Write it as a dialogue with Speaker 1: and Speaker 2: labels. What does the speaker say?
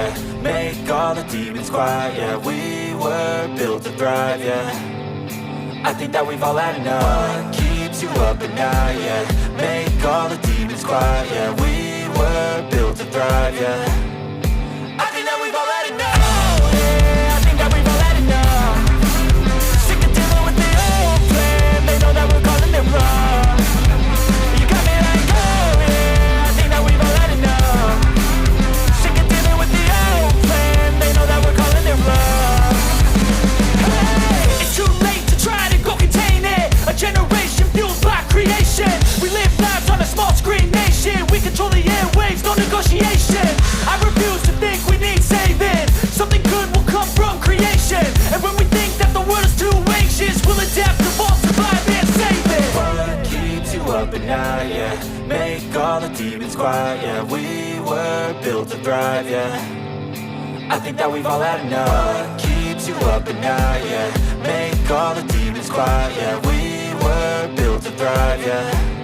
Speaker 1: yeah. Make all the demons quiet, yeah. We were built to thrive, yeah. I think that we've all had enough. What keeps you up at night, yeah. Make all the demons quiet, yeah. We were built to thrive, yeah. I think that we've all had enough. Oh, yeah, I think that we've all had enough. Sick of dealing with the old plan. They know that we're calling it wrong. You got me like, oh, yeah, I think that we've all had enough. Sick of dealing with the old plan. They know that we're calling it wrong. Hey, it's too late to try to go contain it. A generation fueled by creation. We live lives on a small screen nation. We control the airwaves, no negotiation. I refuse to think we need saving. Something good will come from creation. And when we think that the world is too anxious, we'll adapt, evolve, survive and save it. What keeps you up at night, yeah. Make all the demons quiet, yeah. We were built to thrive, yeah. I think that we've all had enough. What keeps you up at night, yeah. Make all the demons quiet, yeah. We were built to thrive, yeah.